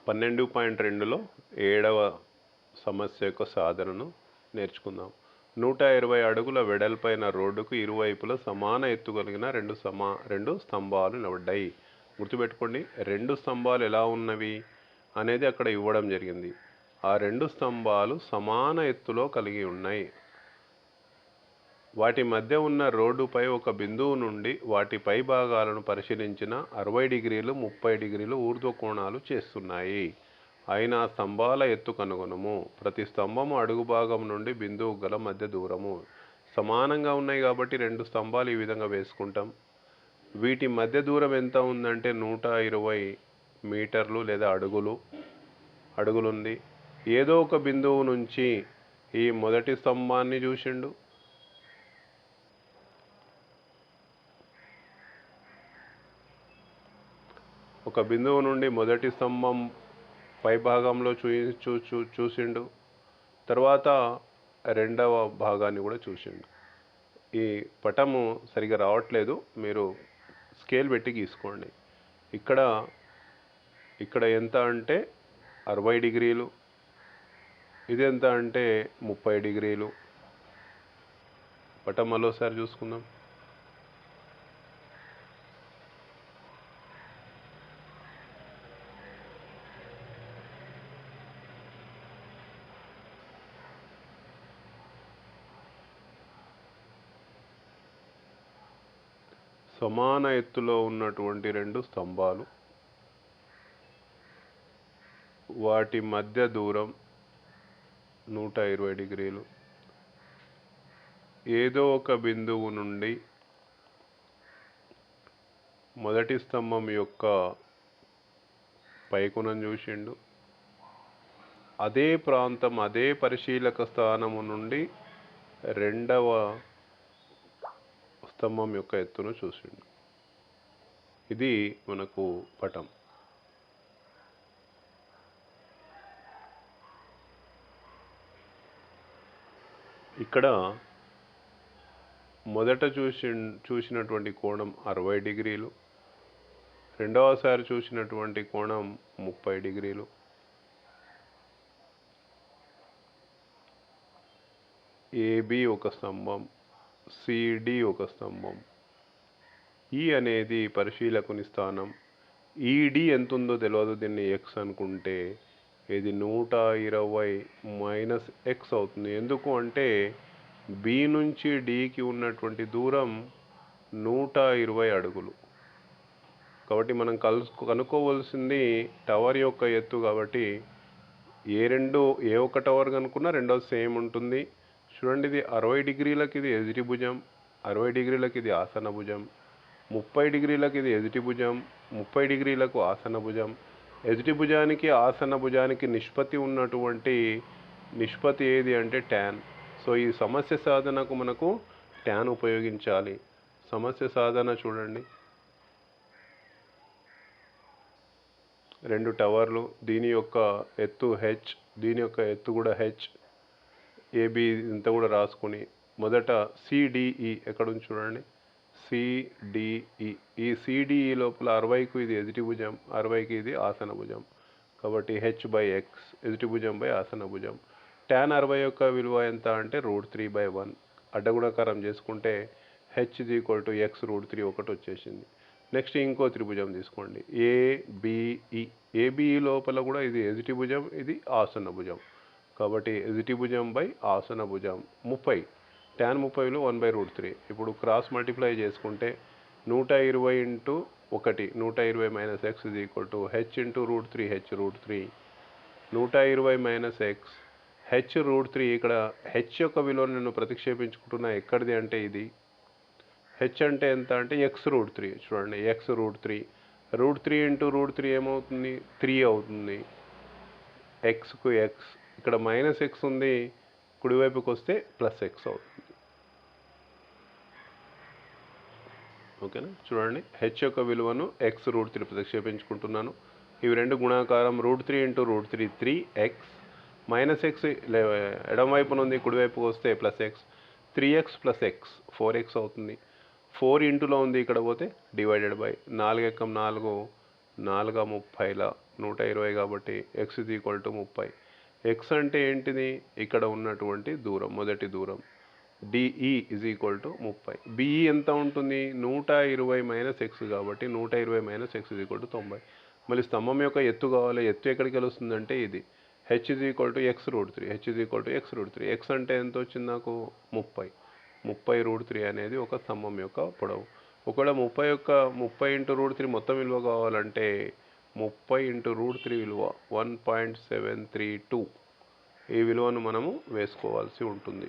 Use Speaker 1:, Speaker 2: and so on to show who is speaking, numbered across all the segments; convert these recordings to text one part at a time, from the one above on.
Speaker 1: 12.2లో 7వ సమస్య యొక్క సాధనను నేర్చుకుందాం. 120 అడుగుల వెడల్పైన రోడ్డుకు ఇరువైపులా సమాన ఎత్తు కలిగిన రెండు స్తంభాలు నిలబడ్డాయి. గుర్తుపెట్టుకోండి, రెండు స్తంభాలు ఎలా ఉన్నవి అనేది అక్కడ ఇవ్వడం జరిగింది. ఆ రెండు స్తంభాలు సమాన ఎత్తులో కలిగి ఉన్నాయి. వాటి మధ్య ఉన్న రోడ్డుపై ఒక బిందువు నుండి వాటి పై భాగాలను పరిశీలించిన 60 డిగ్రీలు 30 డిగ్రీలు ఊర్ధ్వ కోణాలు చేస్తున్నాయి. అయినా స్తంభాల ఎత్తు కనుగొనము. ప్రతి స్తంభము అడుగు భాగం నుండి బిందువు గల మధ్య దూరము. సమానంగా ఉన్నాయి కాబట్టి రెండు స్తంభాలు ఈ విధంగా వేసుకుంటాం. వీటి మధ్య దూరం ఎంత ఉందంటే 120 మీటర్లు లేదా అడుగులుంది. ఏదో ఒక బిందువు నుంచి ఈ మొదటి స్తంభాన్ని చూసిండు, ఒక బిందువు నుండి మొదటి స్తంభం పై భాగంలో చూసిండు, తర్వాత రెండవ భాగాన్ని కూడా చూసిండు. ఈ పటము సరిగా రావట్లేదు, మీరు స్కేల్ పెట్టి గీసుకోండి. ఇక్కడ ఎంత అంటే 60 డిగ్రీలు, ఇది ఎంత అంటే 30 డిగ్రీలు. పటం మరోసారి చూసుకుందాం. సమాన ఎత్తులో ఉన్నటువంటి రెండు స్తంభాలు, వాటి మధ్య దూరం 120 డిగ్రీలు. ఏదో ఒక బిందువు నుండి మొదటి స్తంభం యొక్క పైకొనం చూసిండు. అదే ప్రాంతం, అదే పరిశీలక స్థానము నుండి రెండవ స్తంభం యొక్క ఎత్తును చూసిండు. ఇది మనకు పటం. ఇక్కడ మొదట చూసినటువంటి కోణం 60 డిగ్రీలు, రెండవసారి చూసినటువంటి కోణం 30 డిగ్రీలు. ఏబి ఒక స్తంభం, సిడి ఒక స్తంభం. ఈ అనేది పరిశీలకుని స్థానం. ఈడి ఎంత ఉందో తెలియదు, దీన్ని ఎక్స్ అనుకుంటే ఇది 120 - ఎక్స్ అవుతుంది. ఎందుకు అంటే బి నుంచి డికి ఉన్నటువంటి దూరం 120 అడుగులు. కాబట్టి మనం కనుక్కోవలసింది టవర్ యొక్క ఎత్తు. కాబట్టి ఏ ఒక్క టవర్ కనుక్కున్నా రెండోది సేమ్ ఉంటుంది. చూడండి, ఇది 60 డిగ్రీలకి ఇది ఎదుటి భుజం, 60 డిగ్రీలకి ఇది ఆసన భుజం, 30 డిగ్రీలకు ఇది ఎదుటి భుజం, 30 డిగ్రీలకు ఆసన భుజం. ఎదుటి భుజానికి ఆసన భుజానికి ఉన్నటువంటి నిష్పత్తి ఏది అంటే ట్యాన్. సో ఈ సమస్య సాధనకు మనకు ట్యాన్ ఉపయోగించాలి. సమస్య సాధన చూడండి. రెండు టవర్లు, దీని యొక్క ఎత్తు హెచ్, దీని యొక్క ఎత్తు కూడా హెచ్. ఏబి ఇంత కూడా రాసుకొని మొదట సిడిఈ ఎక్కడుంది చూడండి. సిడిఈ, ఈ సిడిఈ లోపల 60కు ఇది ఎదుటి భుజం, 60కి ఇది ఆసన భుజం. కాబట్టి h/x ఎదుటి భుజం బై ఆసన భుజం. tan 60 యొక్క విలువ ఎంత అంటే √3/1. అడ్డగుణకారం చేసుకుంటే h = x √3 ఒకటి వచ్చేసింది. నెక్స్ట్ ఇంకో త్రిభుజం తీసుకోండి, ఏబిఈ. ఏబిఈ లోపల కూడా ఇది ఎదుటి భుజం, ఇది ఆసన భుజం. కాబట్టి ఎదుటి భుజం బై ఆసన భుజం 30. tan 30 విలువ 1/√3. ఇప్పుడు క్రాస్ మల్టిప్లై చేసుకుంటే 120 × 1, 120 - x h √3 h √3. 120 - x h √3. ఇక్కడ h యొక్క విలువను నేను ప్రతిక్షేపించుకుంటున్నా. ఎక్కడిది అంటే ఇది h అంటే ఎంత అంటే x √3. చూడండి, x √3. √3 × √3 ఏమవుతుంది? 3 అవుతుంది. xకు x, ఇక్కడ -x ఉంది, కుడివైపుకి వస్తే +x అవుతుంది. ఓకేనా? చూడండి, h యొక్క విలువను x √3 ప్రతిక్షేపించుకుంటున్నాను. ఇవి రెండు గుణాకారం. √3 × √3 3x, -x ఎడమ వైపున ఉంది, కుడివైపుకి వస్తే +x, 3x + x 4x అవుతుంది. 4 ఇంటూలో ఉంది, ఇక్కడ పోతే డివైడెడ్ బై 4 × 4 = 4 × 30 120 కాబట్టి x is equal to 30. X అంటే ఏంటిది? ఇక్కడ ఉన్నటువంటి దూరం, మొదటి దూరం. DE is equal to 30. BE ఎంత ఉంటుంది? 120 మైనస్ ఎక్స్ కాబట్టి 120 minus x is equal to 90. మళ్ళీ స్తంభం యొక్క ఎత్తు కావాలి. ఎత్తు ఎక్కడికి వెలుస్తుందంటే ఇది H is equal to x root 3. H is equal to x root 3. X అంటే ఎంత వచ్చింది నాకు? 30. 30 రూట్ 3 అనేది ఒక స్తంభం యొక్క పొడవు. ఒకవేళ 30 ఇంటూ రూట్ 3 మొత్తం విలువ కావాలంటే 30 ఇంటూ రూట్ 3 విలువ 1.732. ఈ విలువను మనము వేసుకోవాల్సి ఉంటుంది.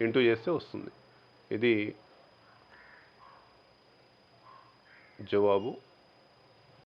Speaker 1: ఇంటూ చేస్తే వస్తుంది. ఇది జవాబు.